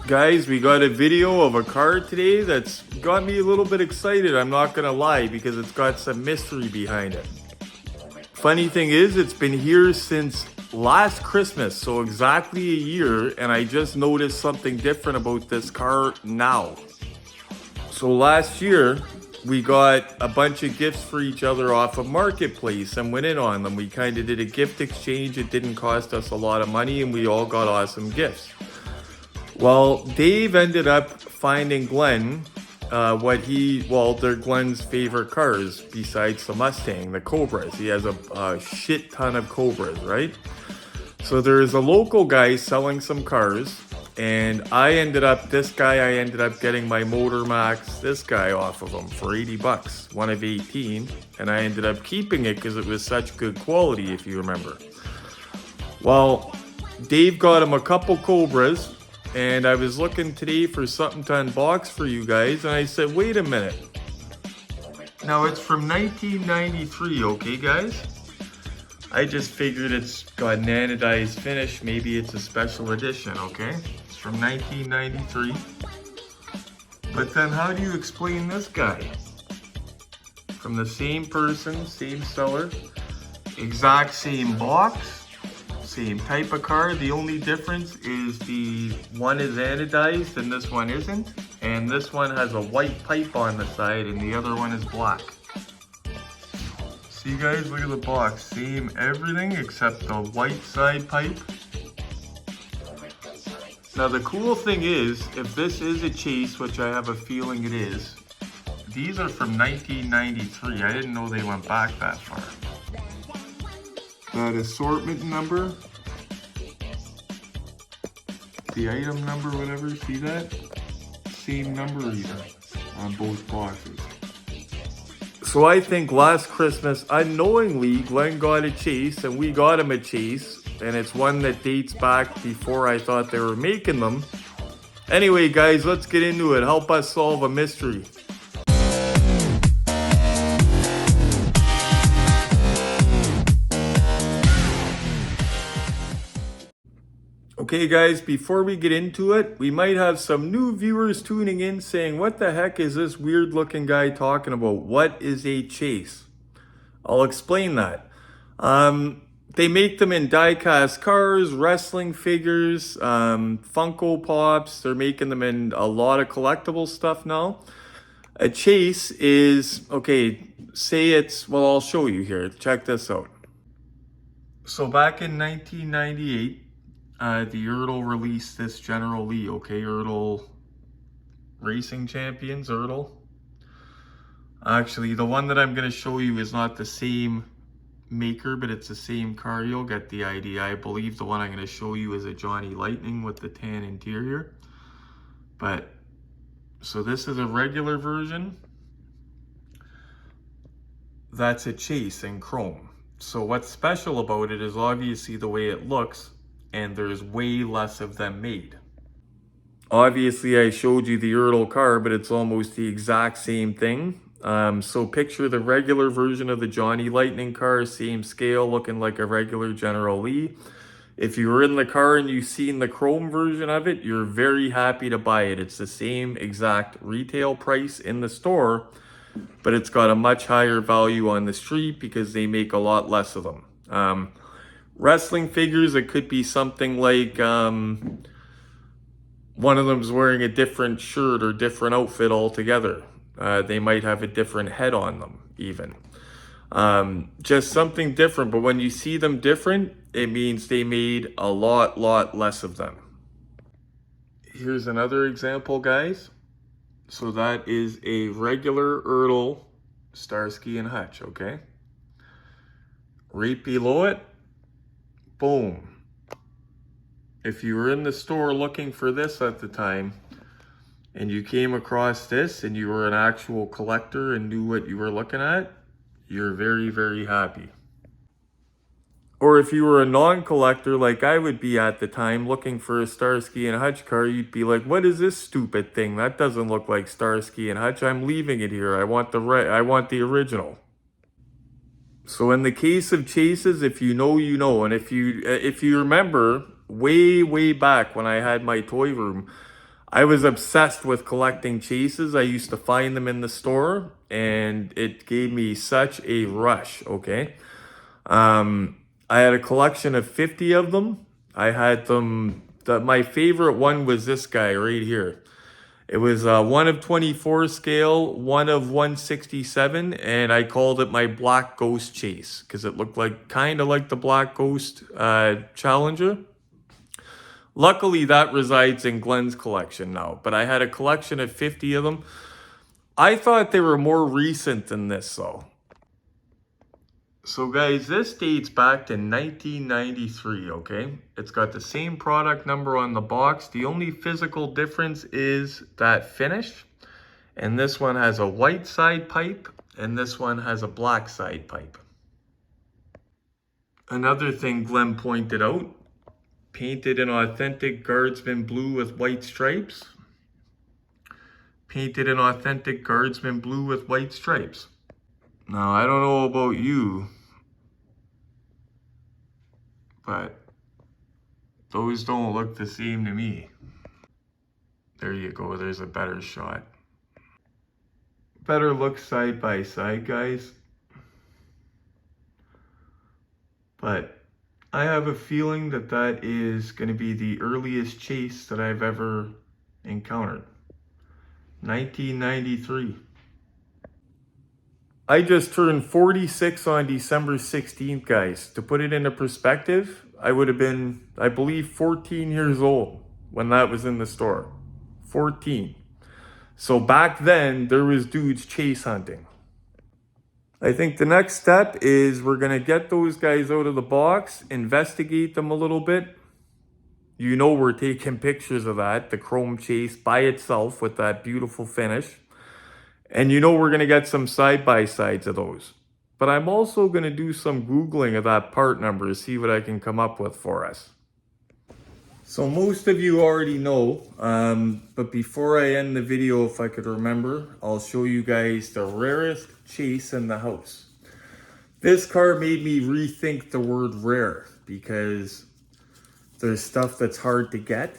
Guys, we got a video of a car today that's got me a little bit excited, I'm not gonna lie, because it's got some mystery behind it. Funny thing is, it's been here since last Christmas, so exactly a year, and I just noticed something different about this car now. So last year, we got a bunch of gifts for each other off of Marketplace and went in on them. We kind of did a gift exchange. It didn't cost us a lot of money, and we all got awesome gifts. Well, Dave ended up finding Glenn they're Glenn's favorite cars besides the Mustang, the Cobras. He has a shit ton of Cobras, right? So there's a local guy selling some cars, and I ended up getting my Motor Max, this guy off of him for 80 bucks, one of 18, and I ended up keeping it because it was such good quality, if you remember. Well, Dave got him a couple Cobras, and I was looking today for something to unbox for you guys, and I said, wait a minute. Now, it's from 1993, okay, guys? I just figured it's got an anodized finish. Maybe it's a special edition, okay? It's from 1993. But then how do you explain this guy? From the same person, same seller, exact same box, same type of car. The only difference is the one is anodized and this one isn't. And this one has a white pipe on the side and the other one is black. See guys, look at the box. Same everything except the white side pipe. Now the cool thing is, if this is a chase, which I have a feeling it is, these are from 1993. I didn't know they went back that far. That assortment number, the item number, whatever, see that? Same number even on both boxes. So I think last Christmas, unknowingly, Glenn got a chase and we got him a chase, and it's one that dates back before I thought they were making them. Anyway, guys, let's get into it. Help us solve a mystery. Okay guys, before we get into it, we might have some new viewers tuning in saying, what the heck is this weird looking guy talking about? What is a chase? I'll explain that. They make them in diecast cars, wrestling figures, Funko Pops. They're making them in a lot of collectible stuff now. A chase is, okay, I'll show you here. Check this out. So back in 1998, the Ertl released this General Lee, okay? Ertl Racing Champions, Ertl. Actually, the one that I'm going to show you is not the same maker, but it's the same car. You'll get the idea. I believe the one I'm going to show you is a Johnny Lightning with the tan interior. But, so this is a regular version. That's a chase in chrome. So what's special about it is obviously the way it looks, and there's way less of them made. Obviously, I showed you the Ertl car, but it's almost the exact same thing. So picture the regular version of the Johnny Lightning car, same scale, looking like a regular General Lee. If you were in the car and you've seen the chrome version of it, you're very happy to buy it. It's the same exact retail price in the store, but it's got a much higher value on the street because they make a lot less of them. Wrestling figures, it could be something like one of them's wearing a different shirt or different outfit altogether. They might have a different head on them even. Just something different, but when you see them different, it means they made a lot less of them. Here's another example, guys. So that is a regular Ertl Starsky and Hutch, okay? Right below it, boom. If you were in the store looking for this at the time, and you came across this and you were an actual collector and knew what you were looking at, you're very happy. Or if you were a non-collector like I would be at the time looking for a Starsky and Hutch car, you'd be like, what is this stupid thing? That doesn't look like Starsky and Hutch. I'm leaving it here. I want the original. So in the case of chases, if you know, you know. And if you remember way back when I had my toy room, I was obsessed with collecting chases. I used to find them in the store, and it gave me such a rush, okay? I had a collection of 50 of them. I had them, my favorite one was this guy right here. It was one of 24 scale, one of 167, and I called it my Black Ghost Chase because it looked like kind of like the Black Ghost Challenger. Luckily, that resides in Glenn's collection now, but I had a collection of 50 of them. I thought they were more recent than this, though. So guys, this dates back to 1993, okay? It's got the same product number on the box. The only physical difference is that finish. And this one has a white side pipe, and this one has a black side pipe. Another thing Glenn pointed out, painted in authentic Guardsman blue with white stripes. Painted in authentic Guardsman blue with white stripes. Now, I don't know about you, but those don't look the same to me. There you go, there's a better shot. Better look side by side, guys. But I have a feeling that that is going to be the earliest chase that I've ever encountered. 1993. I just turned 46 on December 16th, guys. To put it into perspective, I would have been, I believe, 14 years old when that was in the store. 14. So back then, there was dudes chase hunting. I think the next step is we're going to get those guys out of the box, investigate them a little bit. You know we're taking pictures of that, the chrome chase by itself with that beautiful finish. And you know we're going to get some side-by-sides of those. But I'm also going to do some Googling of that part number to see what I can come up with for us. So most of you already know, but before I end the video, if I could remember, I'll show you guys the rarest chase in the house. This car made me rethink the word rare because there's stuff that's hard to get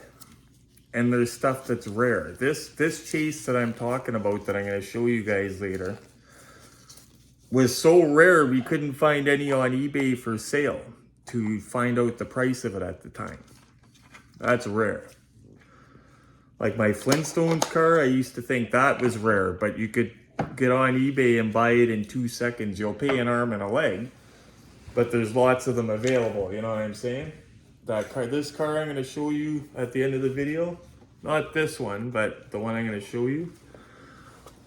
and there's stuff that's rare. This chase that I'm talking about that I'm going to show you guys later was so rare we couldn't find any on eBay for sale to find out the price of it at the time. That's rare. Like my Flintstones car, I used to think that was rare, but you could get on eBay and buy it in 2 seconds. You'll pay an arm and a leg, but there's lots of them available, you know what I'm saying? That car, this car I'm going to show you at the end of the video, not this one, but the one I'm going to show you.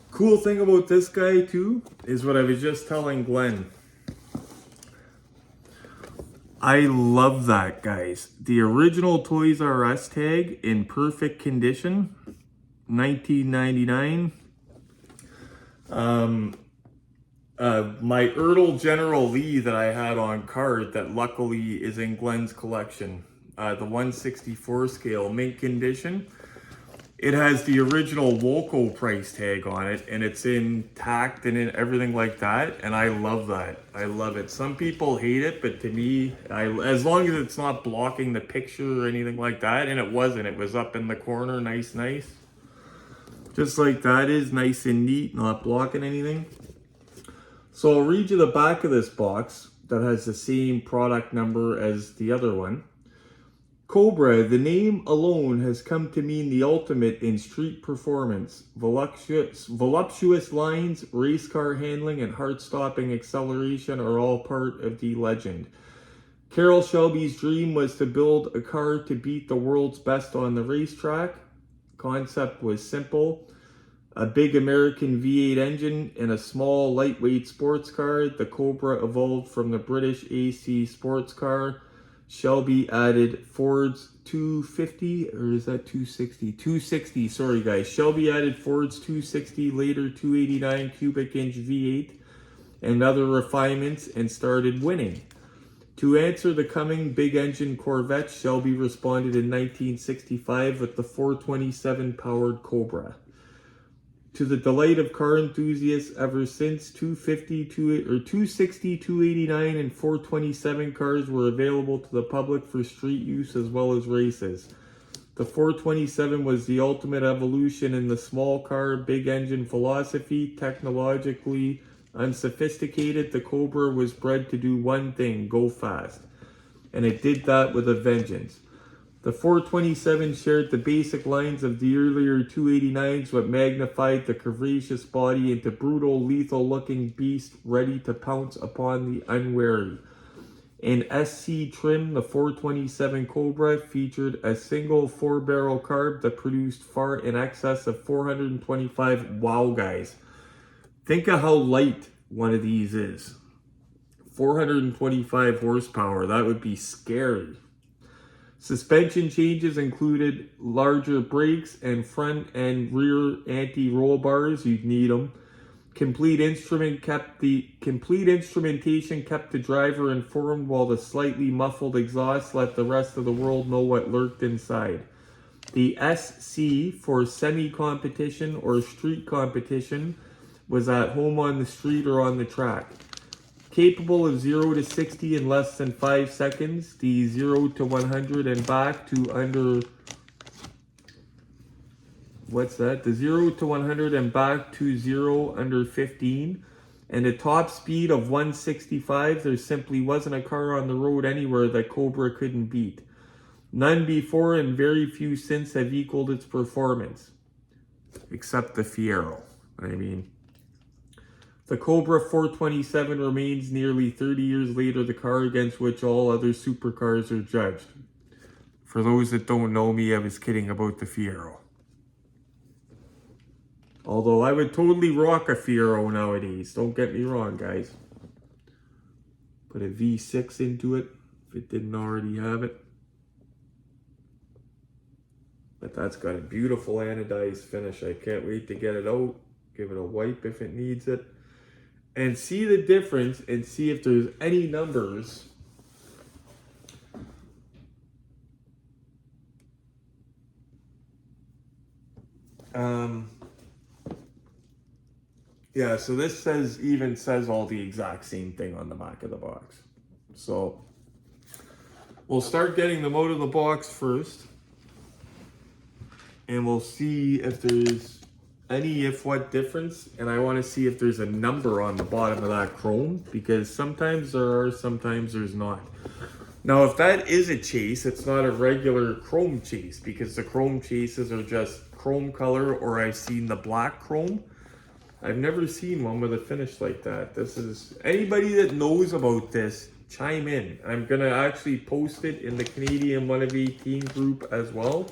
Cool thing about this guy too is what I was just telling Glenn. I love that, guys. The original Toys R Us tag in perfect condition, 1999. My Ertl General Lee that I had on card that luckily is in Glenn's collection, the 164 scale, mint condition. It has the original Woco price tag on it, and it's intact and in everything like that, and I love that. I love it. Some people hate it, but to me, as long as it's not blocking the picture or anything like that, and it wasn't. It was up in the corner, nice. Just like that is, nice and neat, not blocking anything. So I'll read you the back of this box that has the same product number as the other one. Cobra, the name alone has come to mean the ultimate in street performance. Voluptuous lines, race car handling, and heart-stopping acceleration are all part of the legend. Carroll Shelby's dream was to build a car to beat the world's best on the racetrack. Concept was simple. A big American V8 engine and a small lightweight sports car. The Cobra evolved from the British AC sports car. Shelby added Ford's 250, or is that 260? 260, sorry guys. Shelby added Ford's 260, later 289 cubic inch V8 and other refinements and started winning. To answer the coming big engine Corvette, Shelby responded in 1965 with the 427 powered Cobra. To the delight of car enthusiasts ever since, 260, 289, and 427 cars were available to the public for street use as well as races. The 427 was the ultimate evolution in the small car, big engine philosophy. Technologically unsophisticated, the Cobra was bred to do one thing, go fast. And it did that with a vengeance. The 427 shared the basic lines of the earlier 289s, but magnified the curvaceous body into brutal, lethal-looking beast ready to pounce upon the unwary. In SC trim, the 427 Cobra featured a single 4-barrel carb that produced far in excess of 425 wow, guys. Think of how light one of these is. 425 horsepower, that would be scary. Suspension changes included larger brakes and front and rear anti-roll bars. You'd need them. Complete instrumentation kept the driver informed, while the slightly muffled exhaust let the rest of the world know what lurked inside. The SC for semi-competition or street competition was at home on the street or on the track. Capable of 0 to 60 in less than 5 seconds, the 0 to 100 and back to under... What's that? The 0 to 100 and back to 0 under 15. And a top speed of 165. There simply wasn't a car on the road anywhere that Cobra couldn't beat. None before and very few since have equaled its performance. Except the Fiero. The Cobra 427 remains nearly 30 years later the car against which all other supercars are judged. For those that don't know me, I was kidding about the Fiero. Although I would totally rock a Fiero nowadays. Don't get me wrong, guys. Put a V6 into it if it didn't already have it. But that's got a beautiful anodized finish. I can't wait to get it out. Give it a wipe if it needs it. And see the difference and see if there's any numbers yeah, so this says all the exact same thing on the back of the box. So we'll start getting them out of the box first, and we'll see if there's any if what difference, and I want to see if there's a number on the bottom of that chrome, because sometimes there are, sometimes there's not. Now if that is a chase, it's not a regular chrome chase, because the chrome chases are just chrome color, or I've seen the black chrome. I've never seen one with a finish like that. This is, anybody that knows about this, chime in. I'm gonna actually post it in the Canadian 1 of 18 group as well.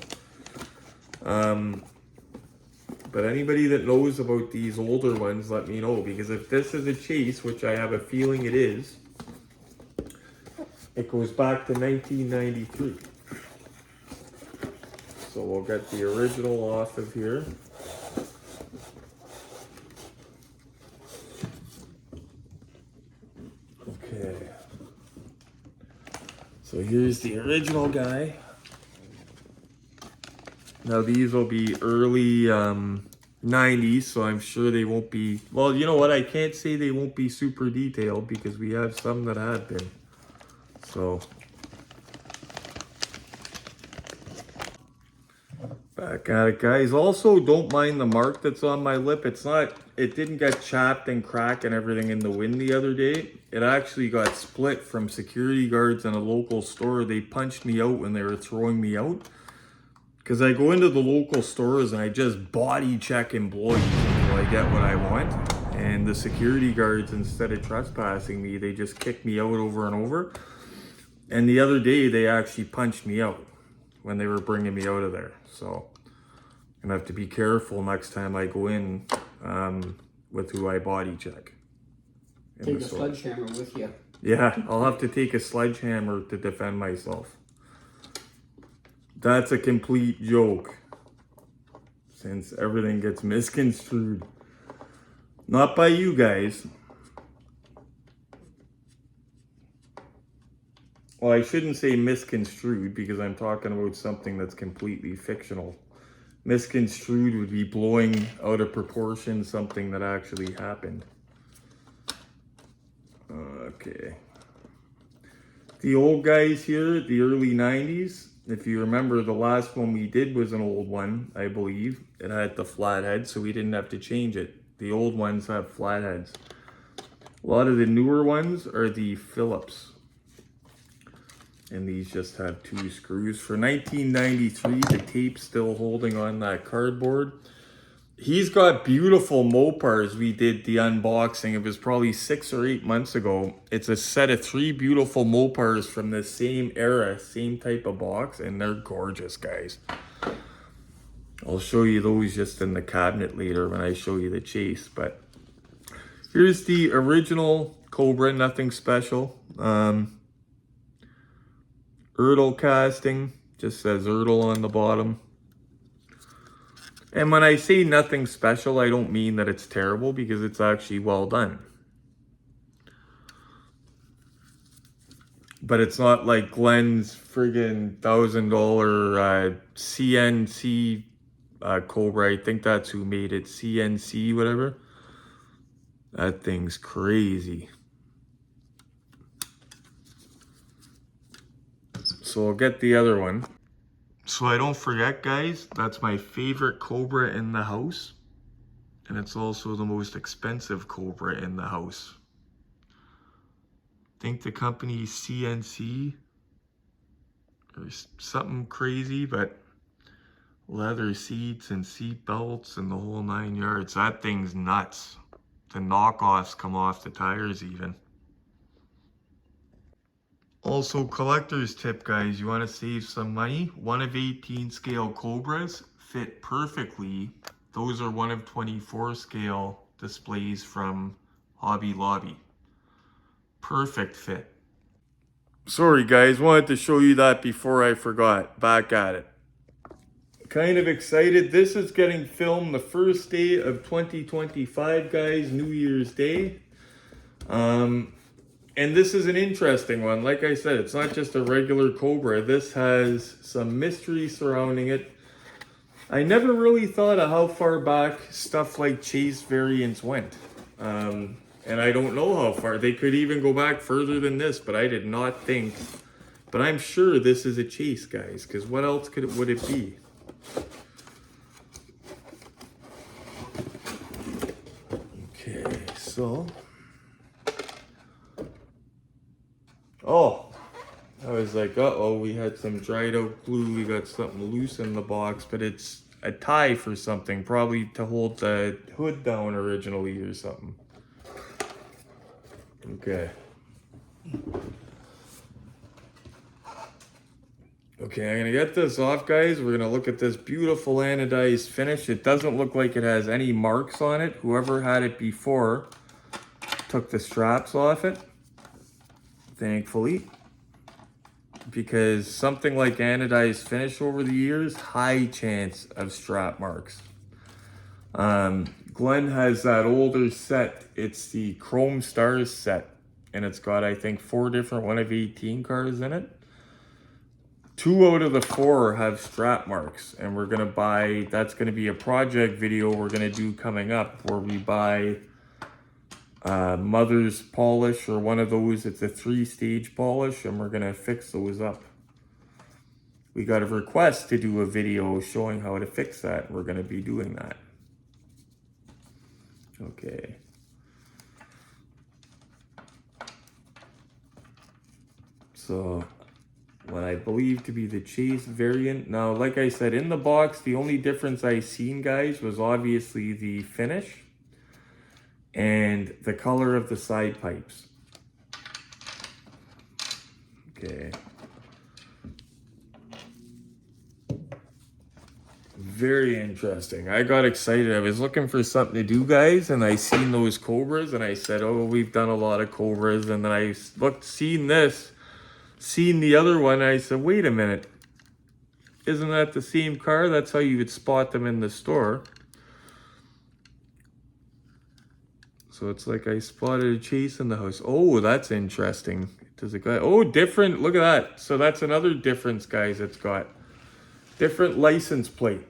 But anybody that knows about these older ones, let me know, because if this is a chase, which I have a feeling it is, it goes back to 1993. So we'll get the original off of here. Okay. So here's the original guy. Now these will be early 90s, so I'm sure they won't be, well, you know what, I can't say they won't be super detailed because we have some that have been. So back at it, guys. Also, don't mind the mark that's on my lip. It didn't get chapped and cracked and everything in the wind the other day. It actually got split from security guards in a local store. They punched me out when they were throwing me out. Because I go into the local stores and I just body check employees until I get what I want. And the security guards, instead of trespassing me, they just kick me out over and over. And the other day, they actually punched me out when they were bringing me out of there. So I'm gonna have to be careful next time I go in with who I body check. Take a sledgehammer with you. Yeah, I'll have to take a sledgehammer to defend myself. That's a complete joke, since everything gets misconstrued. Not by you guys. Well, I shouldn't say misconstrued, because I'm talking about something that's completely fictional. Misconstrued would be blowing out of proportion something that actually happened. Okay. The old guys here, the early 90s, If you remember, the last one we did was an old one, I believe. It had the flathead, so we didn't have to change it. The old ones have flatheads. A lot of the newer ones are the Phillips. And these just have 2 screws. For 1993, the tape's still holding on that cardboard. He's got beautiful Mopars. We did the unboxing. It was probably 6 or 8 months ago. It's a set of 3 beautiful Mopars from the same era, same type of box, and they're gorgeous, guys. I'll show you those just in the cabinet later when I show you the chase. But here's the original Cobra, nothing special. Ertl casting, just says Ertl on the bottom. And when I say nothing special, I don't mean that it's terrible, because it's actually well done. But it's not like Glenn's friggin' $1,000 CNC Cobra. I think that's who made it, CNC whatever. That thing's crazy. So I'll get the other one. So I don't forget, guys, that's my favorite Cobra in the house. And it's also the most expensive Cobra in the house. I think the company's CNC or something crazy, but leather seats and seat belts and the whole 9 yards. That thing's nuts. The knockoffs come off the tires even. Also, collector's tip, guys, you want to save some money. 1 of 18 scale Cobras fit perfectly. Those are 1 of 24 scale displays from Hobby Lobby. Perfect fit. Sorry, guys, wanted to show you that before I forgot. Back at it. Kind of excited. This is getting filmed the first day of 2025, guys, New Year's Day. And this is an interesting one. Like I said, it's not just a regular Cobra. This has some mystery surrounding it. I never really thought of how far back stuff like chase variants went. And I don't know how far. They could even go back further than this, but I did not think. But I'm sure this is a chase, guys, because what else would it be? Okay, so... Oh, I was like, uh-oh, we had some dried out glue. We got something loose in the box, but it's a tie for something, probably to hold the hood down originally or something. Okay. Okay, I'm gonna get this off, guys. We're gonna look at this beautiful anodized finish. It doesn't look like it has any marks on it. Whoever had it before took the straps off it. Thankfully, because something like anodized finish over the years, high chance of strap marks. Glenn has that older set. It's the Chrome Stars set, and it's got, I think, 4 different 1 of 18 cars in it. 2 out of the 4 have strap marks, and we're gonna buy, that's gonna be a project video we're gonna do coming up, where we buy Mother's polish or one of those. It's a 3-stage polish, and we're gonna fix those up. We got a request to do a video showing how to fix that. We're gonna be doing that. Okay. So what I believe to be the chase variant. Now, like I said, in the box, the only difference I seen, guys, was obviously the finish and the color of the side pipes. Okay. Very interesting. I got excited. I was looking for something to do, guys, and I seen those Cobras, and I said, oh, we've done a lot of Cobras. And then I seen this, seen the other one, and I said, wait a minute. Isn't that the same car? That's how you would spot them in the store. So it's like I spotted a chase in the house. Oh, that's interesting. Does it go? Oh, different. Look at that. So that's another difference, guys. It's got different license plate.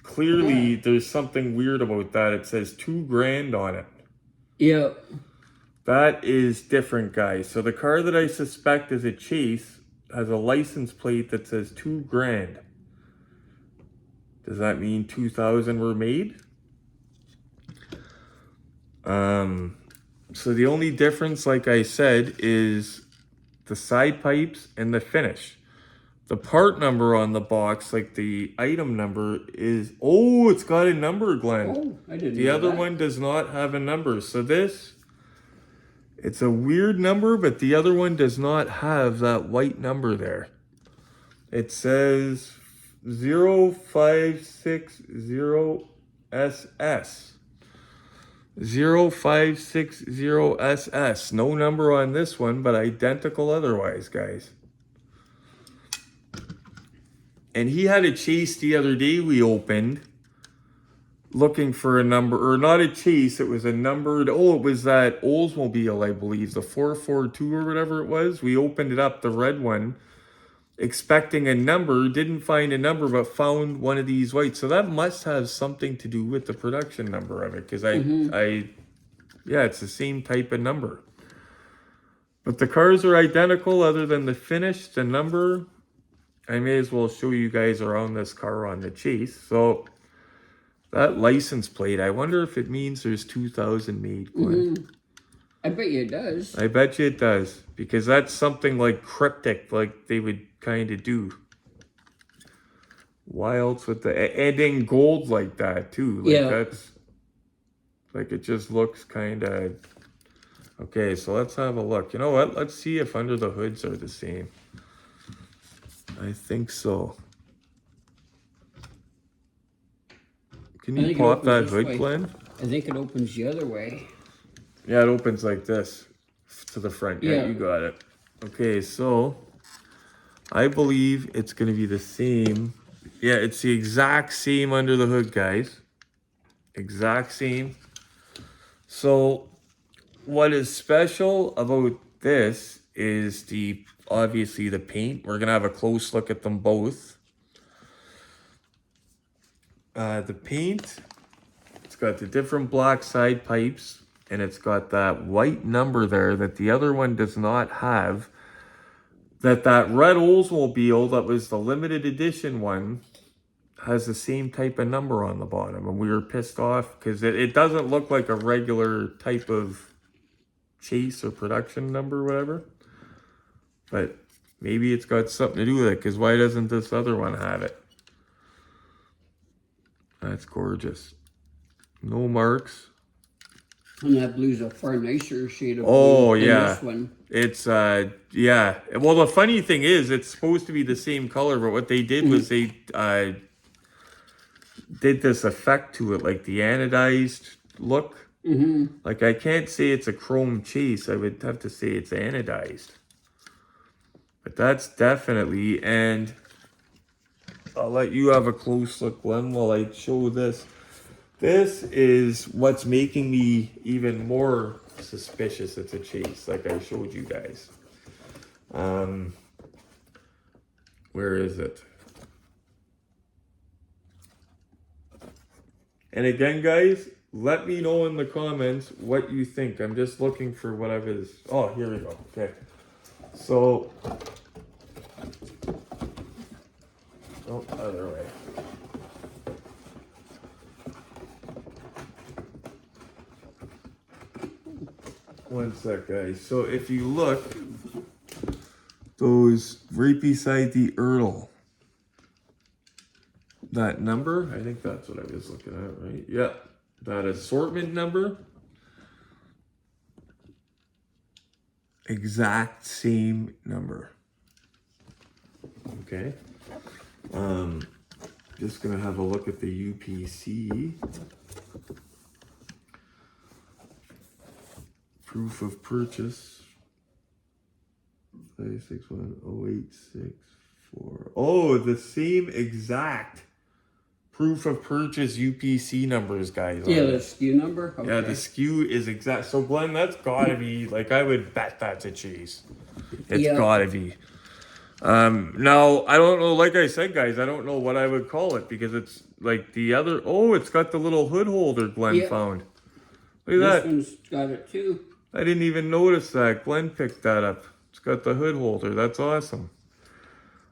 Clearly, there's something weird about that. It says $2,000 on it. Yep. That is different, guys. So the car that I suspect is a chase has a license plate that says $2,000. Does that mean 2,000 were made? So the only difference, like I said, is the side pipes and the finish. The part number on the box, like the item number, is... Oh, it's got a number, Glenn. Oh, I didn't know The other that. one does not have a number. So this, it's a weird number, but the other one does not have that white number there. It says 0560SS. 0560SS. No number on this one, but identical otherwise, guys. And he had a chase the other day we opened, looking for a number, or not a chase, it was a numbered, oh, it was that Oldsmobile, I believe, the 442 or whatever it was. We opened it up, the red one, expecting a number, didn't find a number, but found one of these white. So that must have something to do with the production number of it, because yeah, it's the same type of number. But the cars are identical other than the finish, the number. I may as well show you guys around this car on the chase. So that license plate, I wonder if it means there's 2,000 made, Glenn. I bet you it does. I bet you it does, because that's something like cryptic, like they would kind of do. Wilds with the ending gold like that too. Like Yeah. That's like, it just looks kind of... Okay, so let's have a look. You know what? Let's see if under the hoods are the same. I think so. Can you pop that hood, Glenn? I think it opens the other way. Yeah, it opens like this to the front. Yeah, Yeah. you got it. Okay, so I believe it's going to be the same. Yeah, it's the exact same under the hood, guys. Exact same. So what is special about this is obviously the paint. We're going to have a close look at them both. The paint, it's got the different black side pipes, and it's got that white number there that the other one does not have. That red Oldsmobile that was the limited edition one has the same type of number on the bottom, and we were pissed off because it doesn't look like a regular type of chase or production number or whatever. But maybe it's got something to do with it, because why doesn't this other one have it? That's gorgeous. No marks. And that blue's a far nicer shade of blue Oh, than yeah. this one. It's, yeah. Well, the funny thing is, it's supposed to be the same color, but what they did was they did this effect to it, like the anodized look. Like, I can't say it's a chrome chase. I would have to say it's anodized. But that's definitely, and I'll let you have a close look, Glenn, while I show this. This is what's making me even more suspicious it's a chase, like I showed you guys. Where is it? And again, guys, let me know in the comments what you think. I'm just looking for what I was... Oh, here we go. Okay. So... Oh, other way. One sec, guys. So if you look, those right beside the Earl, that number, I think that's what I was looking at, right? Yeah, that assortment number, exact same number. Okay. Just gonna have a look at the UPC. Proof of purchase. 5610864. Oh, the same exact proof of purchase UPC numbers, guys. Yeah, the SKU number? Okay. Yeah, the SKU is exact. So, Glenn, that's gotta be, like, I would bet that's a chase. It's gotta be. Now, I don't know, like I said, guys, I don't know what I would call it, because it's like the other... Oh, it's got the little hood holder Glenn found. Look at that. This one's got it too. I didn't even notice that. Glenn picked that up. It's got the hood holder. That's awesome.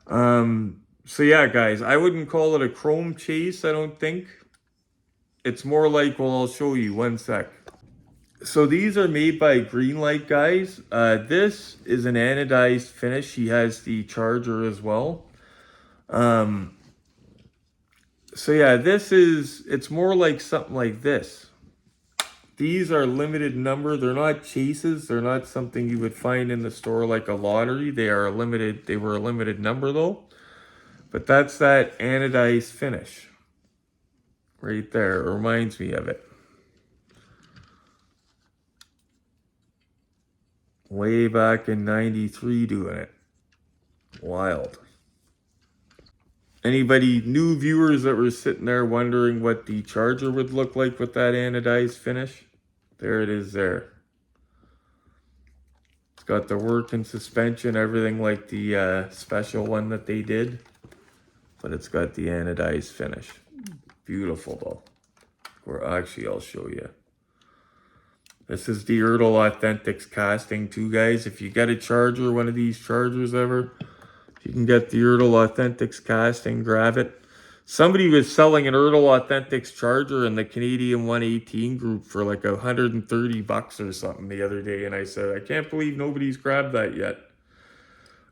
So yeah, guys, I wouldn't call it a chrome chase, I don't think. It's more like, well, I'll show you, one sec. So these are made by Greenlight, guys. This is an anodized finish. He has the charger as well. So yeah, it's more like something like this. These are limited number. They're not chases. They're not something you would find in the store like a lottery. They were a limited number though. But that's that anodized finish. Right there. It reminds me of it. Way back in 93 doing it. Wild. Anybody, new viewers that were sitting there wondering what the charger would look like with that anodized finish? There it is there. It's got the working suspension, everything like the special one that they did. But it's got the anodized finish. Beautiful though. Or actually, I'll show you. This is the Ertl Authentics casting too, guys. If you get a charger, one of these chargers ever, you can get the Ertl Authentics casting, grab it. Somebody was selling an Ertl Authentics charger in the Canadian 118 group for like $130 or something the other day. And I said, I can't believe nobody's grabbed that yet.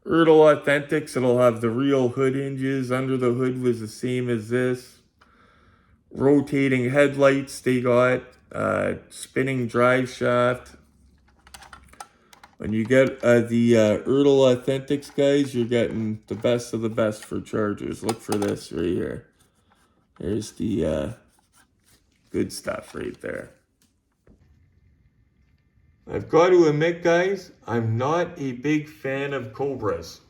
Ertl Authentics, it'll have the real hood hinges. Under the hood was the same as this. Rotating headlights they got. Spinning drive shaft. When you get the Ertl Authentics, guys, you're getting the best of the best for chargers. Look for this right here. There's the good stuff right there. I've got to admit, guys, I'm not a big fan of Cobras.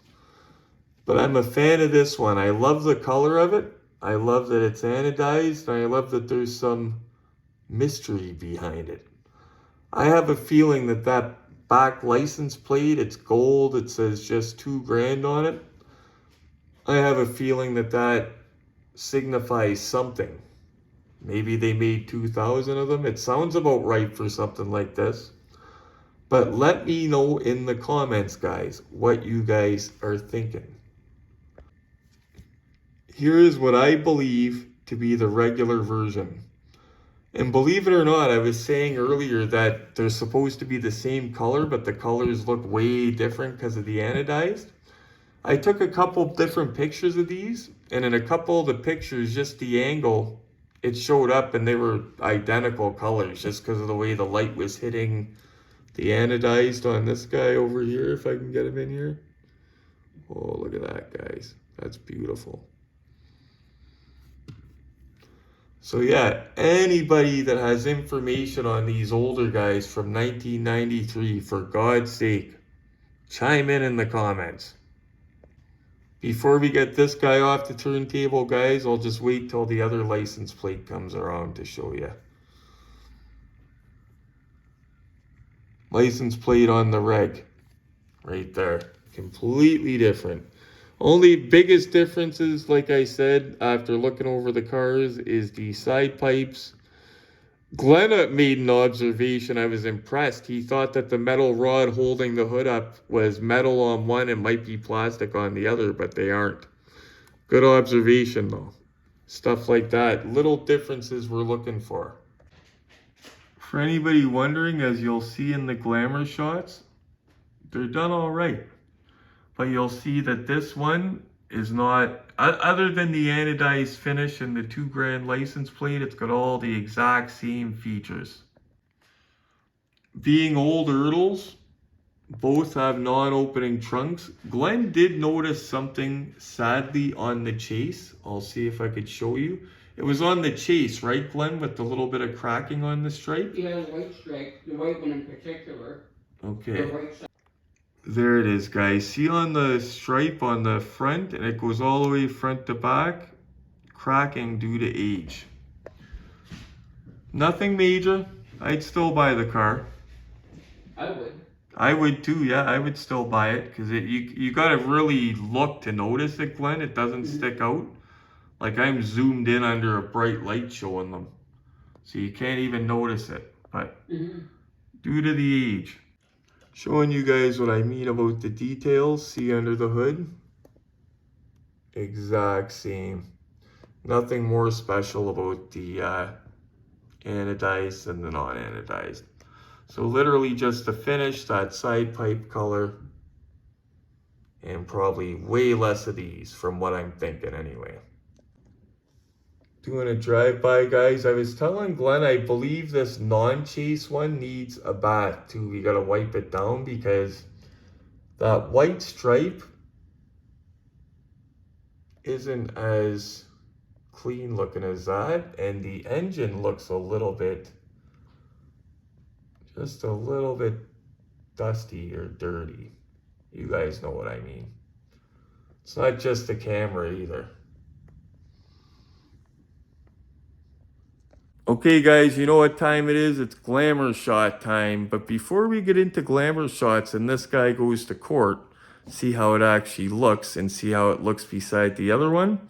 But I'm a fan of this one. I love the color of it. I love that it's anodized. And I love that there's some mystery behind it. I have a feeling that that back license plate, it's gold, it says just $2,000 on it. I have a feeling that that signifies something. Maybe they made 2,000 of them. It sounds about right for something like this. But let me know in the comments, guys, what you guys are thinking. Here is what I believe to be the regular version. And believe it or not, I was saying earlier that they're supposed to be the same color, but the colors look way different because of the anodized. I took a couple different pictures of these, and in a couple of the pictures, just the angle, it showed up and they were identical colors just because of the way the light was hitting the anodized on this guy over here, if I can get him in here. Oh, look at that, guys. That's beautiful. So yeah, anybody that has information on these older guys from 1993, for God's sake, chime in the comments. Before we get this guy off the turntable, guys, I'll just wait till the other license plate comes around to show you. License plate on the reg, right there. Completely different. Only biggest differences, like I said, after looking over the cars, is the side pipes. Glenn made an observation. I was impressed. He thought that the metal rod holding the hood up was metal on one and might be plastic on the other, but they aren't. Good observation, though. Stuff like that. Little differences we're looking for. For anybody wondering, as you'll see in the glamour shots, they're done all right. But you'll see that this one is not, other than the anodized finish and the $2,000 license plate, it's got all the exact same features. Being old Ertls, both have non-opening trunks. Glenn did notice something sadly on the chase. I'll see if I could show you. It was on the chase, right, Glenn, with the little bit of cracking on the stripe? Yeah, the white stripe, the white one in particular. Okay. The white stripe. There it is, guys. See on the stripe on the front, and it goes all the way front to back, cracking due to age. Nothing major. I'd still buy the car. I would. I would too, yeah. I would still buy it because you gotta really look to notice it, Glenn. It doesn't stick out. Like I'm zoomed in under a bright light showing them, so you can't even notice it. But due to the age. Showing you guys what I mean about the details. See under the hood? Exact same. Nothing more special about the anodized than the non-anodized. So literally just the finish, that side pipe color, and probably way less of these from what I'm thinking anyway. Doing a drive-by, guys. I was telling Glenn, I believe this non-chase one needs a bath too. We gotta wipe it down because that white stripe isn't as clean looking as that, and the engine looks a little bit, just a little bit dusty or dirty. You guys know what I mean. It's not just the camera either. Okay guys, you know what time it is? It's glamour shot time. But before we get into glamour shots and this guy goes to court, see how it actually looks and see how it looks beside the other one.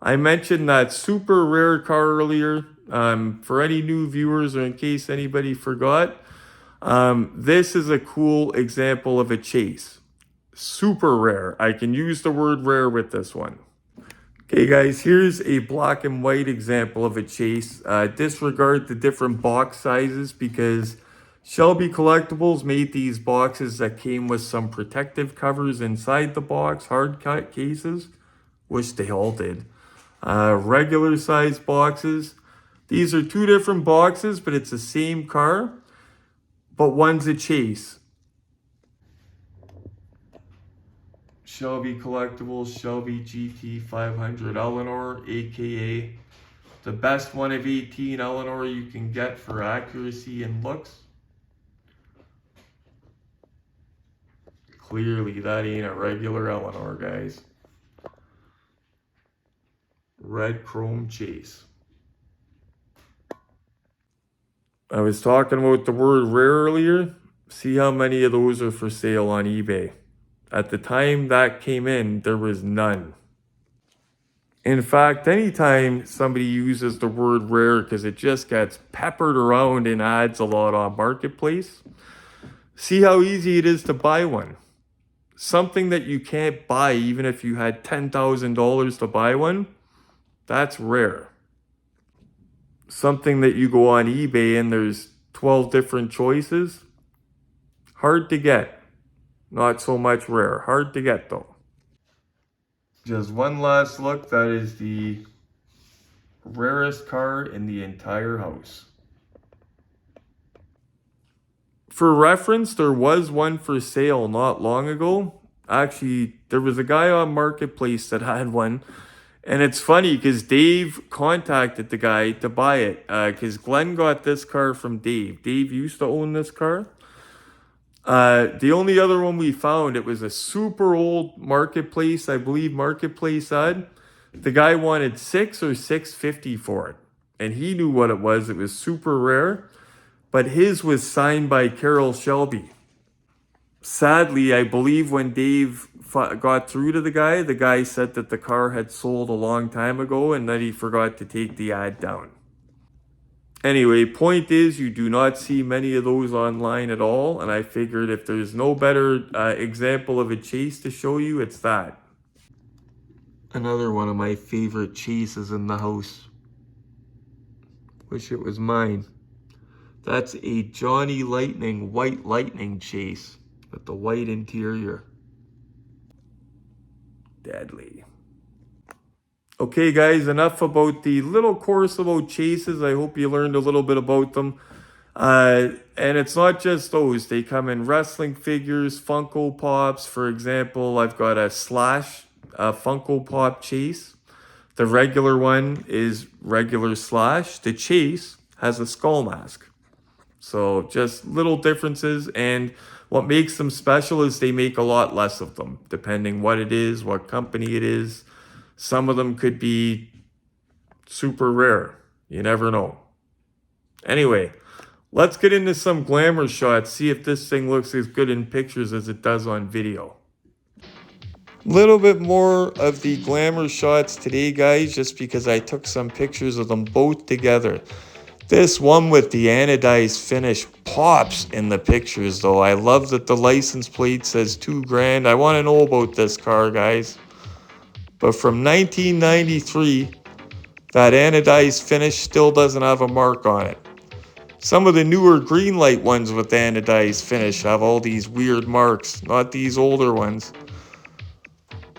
I mentioned that super rare car earlier. For any new viewers or in case anybody forgot, this is a cool example of a chase. Super rare. I can use the word rare with this one. Okay guys, here's a black and white example of a chase. Disregard the different box sizes because Shelby Collectibles made these boxes that came with some protective covers inside the box, hard cut cases, which they all did. Regular size boxes. These are two different boxes, but it's the same car, but one's a chase. Shelby Collectibles, Shelby GT 500 Eleanor, aka the best one of 18 Eleanor you can get for accuracy and looks. Clearly that ain't a regular Eleanor, guys. Red chrome chase. I was talking about the word rare earlier. See how many of those are for sale on eBay. At the time that came in, there was none. In fact, anytime somebody uses the word rare, because it just gets peppered around in ads a lot on Marketplace, see how easy it is to buy one. Something that you can't buy even if you had $10,000 to buy one, that's rare. Something that you go on eBay and there's 12 different choices, hard to get. Not so much rare. Hard to get though. Just one last look. That is the rarest car in the entire house. For reference, there was one for sale not long ago. Actually, there was a guy on Marketplace that had one. And it's funny because Dave contacted the guy to buy it. Because Glenn got this car from Dave. Dave used to own this car. The only other one we found, it was a super old Marketplace, I believe Marketplace had. The guy wanted $6 or $650 for it. And he knew what it was. It was super rare. But his was signed by Carol Shelby. Sadly, I believe when Dave got through to the guy said that the car had sold a long time ago and that he forgot to take the ad down. Anyway, point is, you do not see many of those online at all, and I figured if there's no better example of a chase to show you, it's that. Another one of my favorite chases in the house. Wish it was mine. That's a Johnny Lightning White Lightning chase with the white interior. Deadly. Okay guys, enough about the little course about chases. I hope you learned a little bit about them. And it's not just those. They come in wrestling figures, Funko Pops. For example, I've got a Slash Funko Pop chase. The regular one is regular Slash. The chase has a skull mask. So just little differences, and what makes them special is they make a lot less of them, depending what it is, what company it is. Some of them could be super rare. You never know. Anyway, let's get into some glamour shots, see if this thing looks as good in pictures as it does on video. Little bit more of the glamour shots today, guys, just because I took some pictures of them both together. This one with the anodized finish pops in the pictures, though. I love that the license plate says $2,000. I want to know about this car, guys. But from 1993, that anodized finish still doesn't have a mark on it. Some of the newer green light ones with the anodized finish have all these weird marks, not these older ones.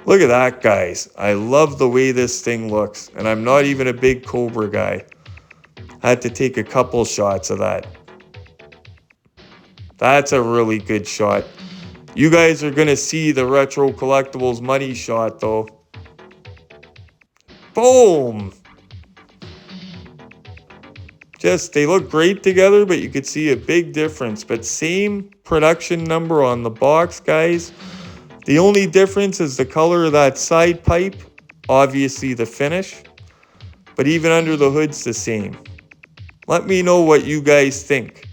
Look at that, guys. I love the way this thing looks, and I'm not even a big Cobra guy. Had to take a couple shots of that. That's a really good shot. You guys are going to see the Retro Collectibles money shot, though. Boom! Just, they look great together, but you could see a big difference. But same production number on the box, guys. The only difference is the color of that side pipe. Obviously the finish. But even under the hood's the same. Let me know what you guys think.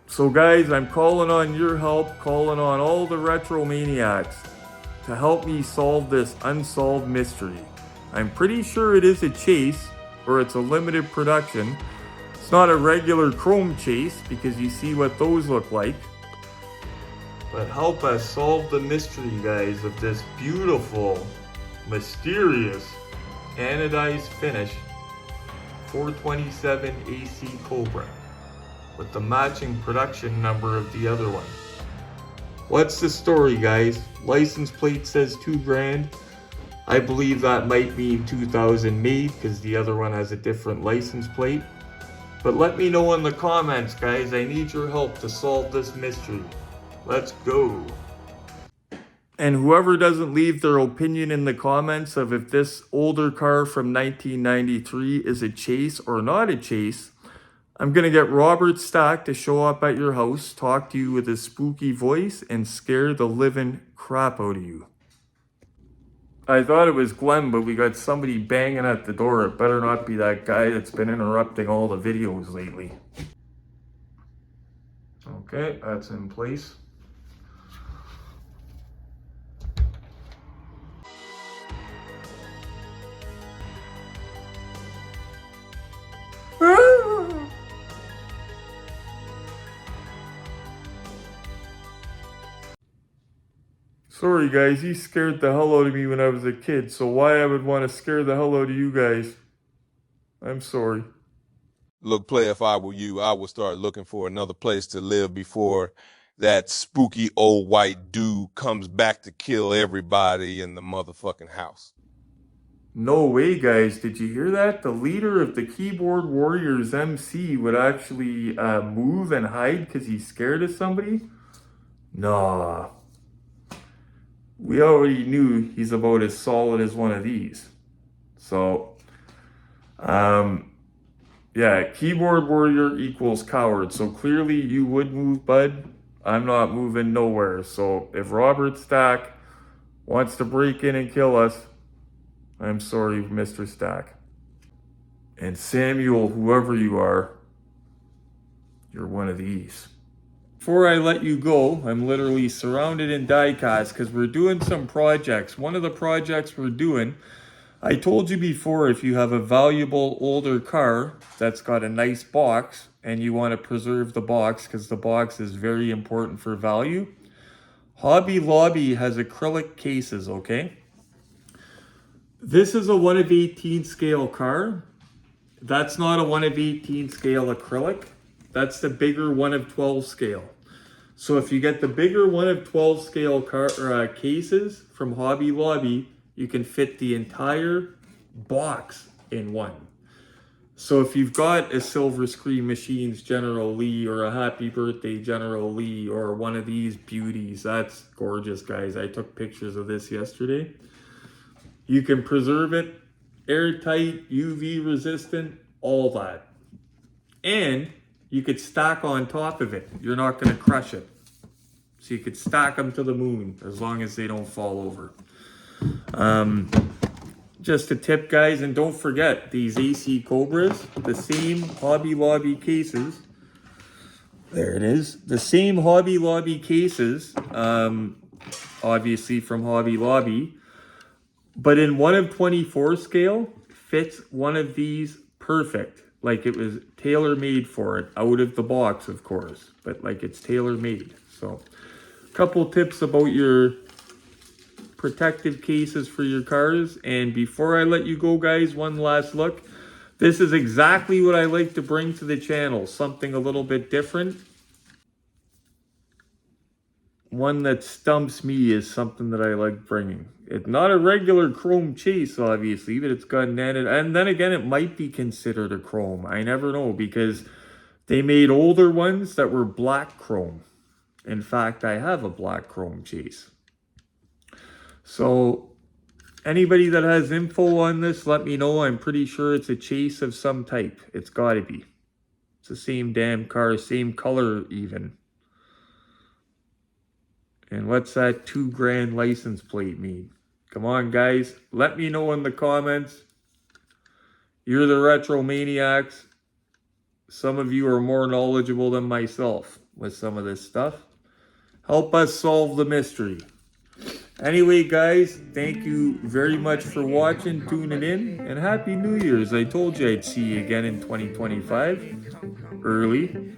So guys, I'm calling on your help, calling on all the Retro Maniacs to help me solve this unsolved mystery. I'm pretty sure it is a chase, or it's a limited production. It's not a regular chrome chase, because you see what those look like. But help us solve the mystery, guys, of this beautiful, mysterious, anodized finish 427 AC Cobra with the matching production number of the other one. What's the story, guys? License plate says $2,000. I believe that might mean 2000 made because the other one has a different license plate. But let me know in the comments, guys. I need your help to solve this mystery. Let's go. And whoever doesn't leave their opinion in the comments of if this older car from 1993 is a chase or not a chase, I'm going to get Robert Stack to show up at your house, talk to you with his spooky voice, and scare the living crap out of you. I thought it was Glenn, but we got somebody banging at the door. It better not be that guy that's been interrupting all the videos lately. Okay, that's in place. Sorry guys, he scared the hell out of me when I was a kid, so why I would want to scare the hell out of you guys? I'm sorry. Look, player, if I were you, I would start looking for another place to live before that spooky old white dude comes back to kill everybody in the motherfucking house. No way, guys. Did you hear that? The leader of the Keyboard Warriors MC would actually move and hide because he's scared of somebody? Nah. We already knew he's about as solid as one of these. So, yeah, Keyboard Warrior equals coward. So clearly you would move, bud. I'm not moving nowhere. So if Robert Stack wants to break in and kill us, I'm sorry, Mr. Stack. And Samuel, whoever you are, you're one of these. Before I let you go, I'm literally surrounded in diecast because we're doing some projects. One of the projects we're doing, I told you before, if you have a valuable older car that's got a nice box and you want to preserve the box because the box is very important for value, Hobby Lobby has acrylic cases, okay? This is a 1 of 18 scale car. That's not a 1 of 18 scale acrylic. That's the bigger 1 of 12 scale. So if you get the bigger 1 of 12 scale cases from Hobby Lobby, you can fit the entire box in one. So if you've got a Silver Screen Machines General Lee or a Happy Birthday General Lee or one of these beauties, that's gorgeous, guys. I took pictures of this yesterday. You can preserve it, airtight, UV resistant, all that. And you could stack on top of it. You're not going to crush it. So you could stack them to the moon as long as they don't fall over. Just a tip, guys, and don't forget these AC Cobras, the same Hobby Lobby cases. There it is. The same Hobby Lobby cases, obviously from Hobby Lobby, but in 1 of 24 scale, fits one of these perfect. Like it was tailor-made for it, out of the box, of course, but like it's tailor-made. So, a couple tips about your protective cases for your cars. And before I let you go, guys, one last look. This is exactly what I like to bring to the channel. Something a little bit different. One that stumps me is something that I like bringing. It's not a regular chrome chase, obviously, but it's got netted. And then again, it might be considered a chrome. I never know, because they made older ones that were black chrome. In fact, I have a black chrome chase. So anybody that has info on this, let me know. I'm pretty sure it's a chase of some type. It's got to be. It's the same damn car, same color even. And what's that $2,000 license plate mean? Come on, guys. Let me know in the comments. You're the retro maniacs. Some of you are more knowledgeable than myself with some of this stuff. Help us solve the mystery. Anyway, guys, thank you very much for watching, tuning in, and Happy New Year's. I told you I'd see you again in 2025. Early.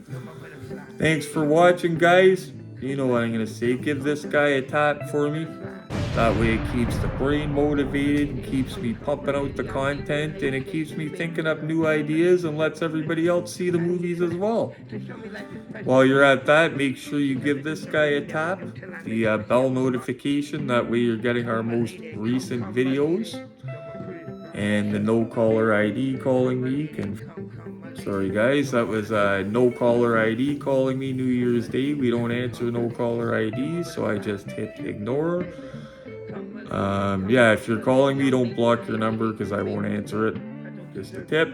Thanks for watching, guys. You know what I'm going to say. Give this guy a tap for me. That way it keeps the brain motivated and keeps me pumping out the content, and it keeps me thinking up new ideas and lets everybody else see the movies as well. While you're at that, make sure you give this guy a tap, the bell notification. That way you're getting our most recent videos. And the no caller ID calling me sorry guys, that was no caller ID calling me New Year's Day. We don't answer no caller ID, so I just hit ignore. Yeah, if you're calling me, don't block your number because I won't answer it. Just a tip.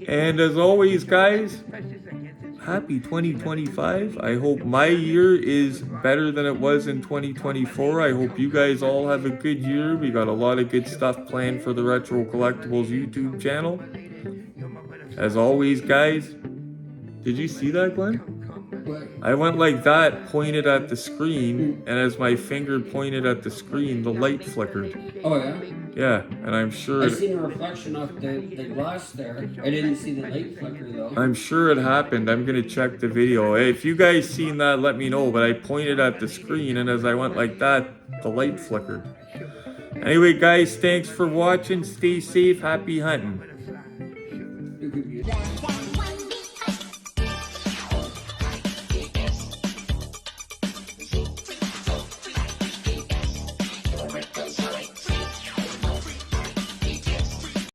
And as always, guys, happy 2025. I hope my year is better than it was in 2024. I hope you guys all have a good year. We got a lot of good stuff planned for the Retro Collectibles YouTube channel. As always, guys, did you see that, Glenn? What? I went like that, pointed at the screen, and as my finger pointed at the screen, the light flickered. Oh, yeah? Yeah, and I'm sure I seen a reflection off the glass there. I didn't see the light flicker, though. I'm sure it happened. I'm gonna check the video. Hey, if you guys seen that, let me know. But I pointed at the screen, and as I went like that, the light flickered. Anyway, guys, thanks for watching. Stay safe. Happy hunting.